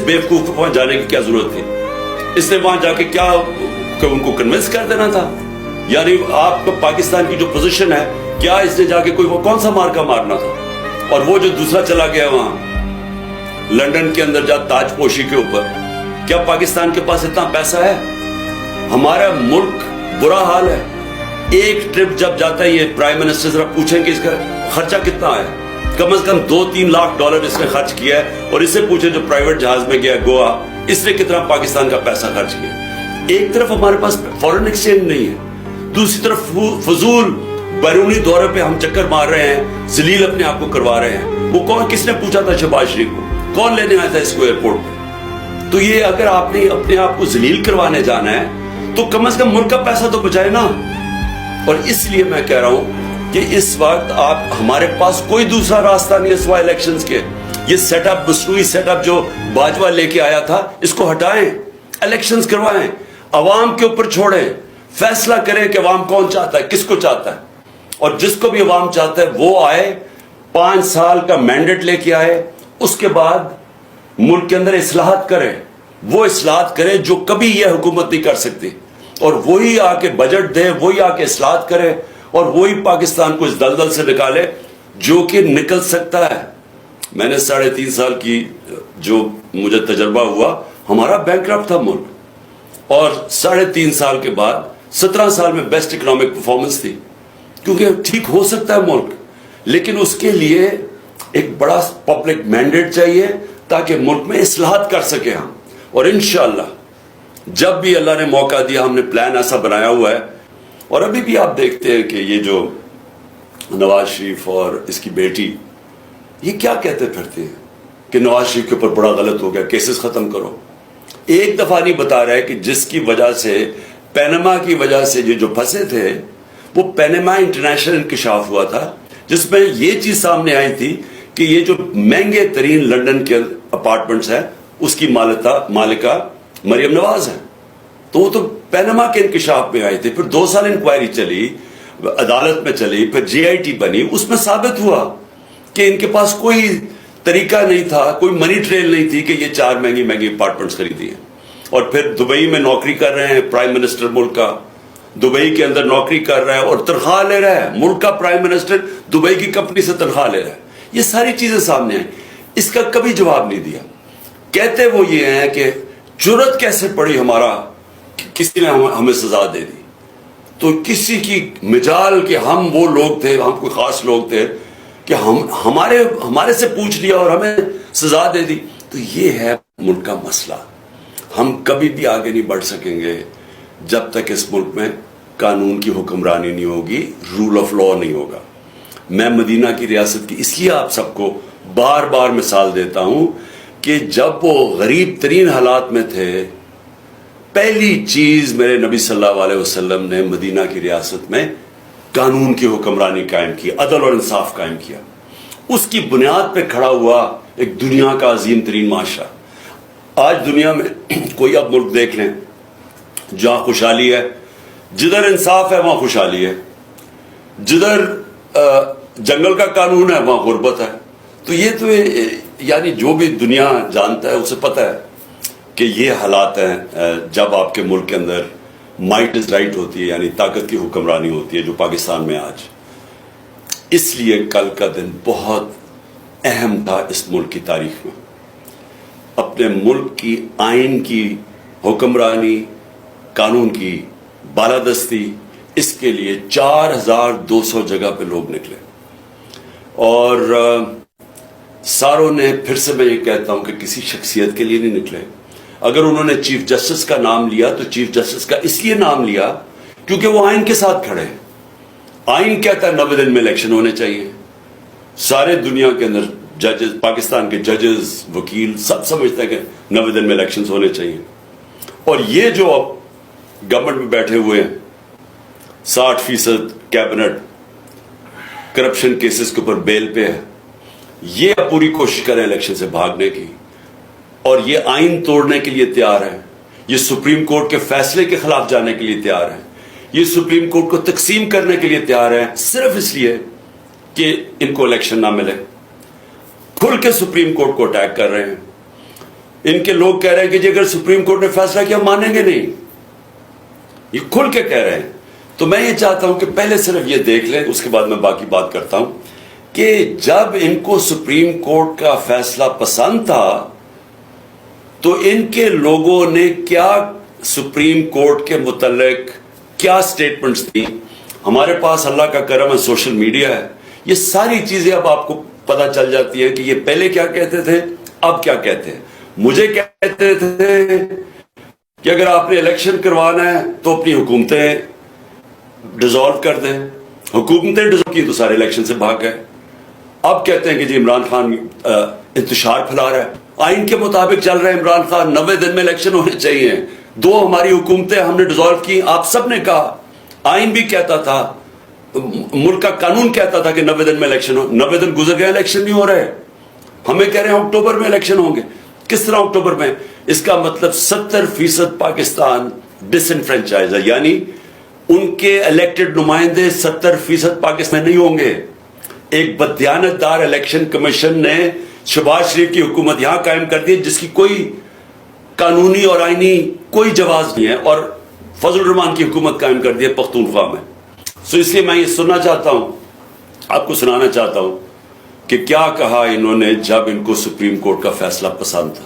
बेवकूफ वहां जाने की क्या जरूरत थी? इसने वहां जाके क्या उनको कन्विंस कर देना था? यानी आपको पाकिस्तान की जो पोजीशन है, क्या इसने जाके कोई वो कौन सा मार्का मारना था? और वो जो दूसरा चला गया वहां लंदन के अंदर जा ताजपोशी के ऊपर, क्या पाकिस्तान के पास इतना पैसा है? हमारा मुल्क बुरा हाल है। एक ट्रिप जब जाता है ये प्राइम मिनिस्टर, जरा पूछें कि इसका खर्चा कितना आया? कम से कम 2-3 लाख डॉलर इसने खर्च किया है। और इससे पूछे जो प्राइवेट जहाज में गया गोवा, इसने कितना पाकिस्तान का पैसा खर्च किया? एक तरफ हमारे पास फॉरेन एक्सचेंज नहीं है, दूसरी तरफ फजूल बैरूनी दौरे पे हम चक्कर मार रहे हैं, जलील अपने आप को करवा रहे हैं। वो कौन, किसने पूछा था शहबाज शरीफ को? कौन लेने आया था इसको एयरपोर्ट पे? तो ये अगर आपने अपने आप को जलील करवाने जाना है तो कम से कम मुल्क का पैसा तो बचाए ना। और इसलिए मैं कह रहा हूं कि इस वक्त आप, हमारे पास कोई दूसरा रास्ता नहीं है सिवाय इलेक्शंस के। ये सेटअप, मसनूई सेटअप जो बाजवा लेके आया था, इसको हटाएं, इलेक्शंस करवाएं, अवाम के ऊपर छोड़ें, फैसला करें कि अवाम कौन चाहता है, किसको चाहता है। और जिसको भी अवाम चाहता है वो आए, 5 साल का मैंडेट लेके आए, उसके बाद मुल्क के अंदर इस्लाहत करे, वो इस्लाहत करे जो कभी यह हुकूमत नहीं कर सकती। और वही आके बजट दे, वही आके इस्लाहत करे, और वही पाकिस्तान को इस दलदल से निकाले जो कि निकल सकता है। मैंने 3.5 साल की जो मुझे तजर्बा हुआ, हमारा बैंकरप्ट था मुल्क, और 3.5 साल के बाद 17 साल में बेस्ट इकोनॉमिक परफॉर्मेंस थी। क्योंकि ठीक हो सकता है मुल्क, लेकिन उसके लिए एक बड़ा पब्लिक मैंडेट चाहिए ताकि मुल्क में इस्लाहत कर सके हम। और इंशाअल्लाह जब भी अल्लाह ने मौका दिया, हमने प्लान ऐसा बनाया हुआ है। और अभी भी आप देखते हैं कि ये जो नवाज शरीफ और इसकी बेटी, ये क्या कहते फिरते हैं कि नवाज शरीफ के ऊपर बड़ा गलत हो गया, केसेस खत्म करो। एक दफा नहीं बता रहा है कि जिसकी वजह से, पैनमा की वजह से ये जो फंसे थे, वो पैनमा इंटरनेशनल इंकशाफ हुआ था, जिसमें ये चीज सामने आई थी कि ये जो महंगे तरीन लंदन के अपार्टमेंट्स हैं, उसकी मालिका मरियम नवाज है। तो वो तो पैनमा के इंकशाफ में आए थे। फिर 2 साल इंक्वायरी चली, अदालत में चली, फिर GIT बनी, उसमें साबित हुआ कि इनके पास कोई तरीका नहीं था, कोई मनी ट्रेल नहीं थी कि ये 4 महंगी महंगी अपार्टमेंट्स खरीदी है। और फिर दुबई में नौकरी कर रहे हैं प्राइम मिनिस्टर मुल्क का, दुबई के अंदर नौकरी कर रहा है और तनख्वाह ले रहा है। मुल्क का प्राइम मिनिस्टर दुबई की कंपनी से तनख्वाह ले रहा है। ये सारी चीजें सामने आई, इसका कभी जवाब नहीं दिया। कहते वो ये हैं कि जुर्रत कैसे पड़ी हमारा, किसी ने हमें सजा दे दी। तो किसी की मिजाल कि हम वो लोग थे, हम कोई खास लोग थे कि हमारे से पूछ लिया और हमें सजा दे दी। तो ये है मुल्क का मसला। हम कभी भी आगे नहीं बढ़ सकेंगे जब तक इस मुल्क में कानून की हुक्मरानी नहीं होगी, रूल ऑफ लॉ नहीं होगा। मैं मदीना की रियासत की इसलिए आप सबको बार बार मिसाल देता हूं कि जब वो गरीब तरीन हालात में थे, पहली चीज मेरे नबी सल्लल्लाहु अलैहि वसल्लम ने मदीना की रियासत में कानून की हुक्मरानी कायम की, अदल और इंसाफ कायम किया। उसकी बुनियाद पे खड़ा हुआ एक दुनिया का अजीम तरीन माशरा। आज दुनिया में कोई अब मुल्क देख लें जहां खुशहाली है, जिधर इंसाफ है वहां खुशहाली है, जिधर जंगल का कानून है वहां गुर्बत है। तो ये तो यानी जो भी दुनिया जानता है उसे पता है कि ये हालात हैं जब आपके मुल्क के अंदर माइट इज राइट होती है, यानी ताकत की हुक्मरानी होती है, जो पाकिस्तान में आज। इसलिए कल का दिन बहुत अहम था इस मुल्क की तारीख में। अपने मुल्क की आइन की हुक्मरानी, कानून की बालादस्ती, इसके लिए 4200 जगह पे लोग निकले। और सारों ने, फिर से मैं ये कहता हूं कि किसी शख्सियत के लिए नहीं निकले। अगर उन्होंने चीफ जस्टिस का नाम लिया तो चीफ जस्टिस का इसलिए नाम लिया क्योंकि वो आइन के साथ खड़े हैं। आइन कहता है 90 दिन में इलेक्शन होने चाहिए। सारे दुनिया के अंदर जजेस, पाकिस्तान के जजेस, वकील सब समझते हैं कि 90 दिन में इलेक्शन होने चाहिए। और ये जो अब गवर्नमेंट में बैठे हुए हैं, 60% कैबिनेट करप्शन केसेस के ऊपर बेल पे है, ये अब पूरी कोशिश करें इलेक्शन से भागने की। और ये आइन तोड़ने के लिए तैयार है, ये सुप्रीम कोर्ट के फैसले के खिलाफ जाने के लिए तैयार है, ये सुप्रीम कोर्ट को तकसीम करने के लिए तैयार है, सिर्फ इसलिए कि इनको इलेक्शन ना मिले। खुल के सुप्रीम कोर्ट को अटैक कर रहे हैं। ان کے لوگ کہہ رہے ہیں کہ جی اگر سپریم کورٹ نے فیصلہ کیا مانیں گے نہیں، یہ کھل کے کہہ رہے ہیں. تو میں یہ چاہتا ہوں کہ پہلے صرف یہ دیکھ لیں، اس کے بعد میں باقی بات کرتا ہوں کہ جب ان کو سپریم کورٹ کا فیصلہ پسند تھا تو ان کے لوگوں نے کیا سپریم کورٹ کے متعلق کیا سٹیٹمنٹس دی. ہمارے پاس اللہ کا کرم ہے، سوشل میڈیا ہے، یہ ساری چیزیں اب آپ کو پتہ چل جاتی ہے کہ یہ پہلے کیا کہتے تھے، اب کیا کہتے ہیں. مجھے کہتے تھے کہ اگر آپ نے الیکشن کروانا ہے تو اپنی حکومتیں ڈیزالو کر دیں. حکومتیں ڈیزالو کی تو سارے الیکشن سے بھاگ گئے. اب کہتے ہیں کہ جی عمران خان انتشار پھیلا رہا ہے. آئین کے مطابق چل رہے ہیں عمران خان، 90 دن میں الیکشن ہونے چاہیے. 2 ہماری حکومتیں ہم نے ڈیزالو کی. آپ سب نے کہا، آئین بھی کہتا تھا، ملک کا قانون کہتا تھا کہ 90 دن میں الیکشن ہو. 90 دن گزر گئے، الیکشن نہیں ہو رہے. ہمیں کہہ رہے ہیں اکتوبر میں الیکشن ہوں گے. کس طرح اکتوبر میں؟ اس کا مطلب 70% پاکستان ڈس انفرینچائز ہے، یعنی ان کے الیکٹڈ نمائندے 70% پاکستان نہیں ہوں گے. ایک بددیانت دار الیکشن کمیشن نے شہباز شریف کی حکومت یہاں قائم کر دی جس کی کوئی قانونی اور آئینی کوئی جواز نہیں ہے، اور فضل الرحمان کی حکومت قائم کر دی ہے پختونخوا میں. اس لیے میں یہ سننا چاہتا ہوں، آپ کو سنانا چاہتا ہوں کہ کیا کہا انہوں نے جب ان کو سپریم کورٹ کا فیصلہ پسند تھا.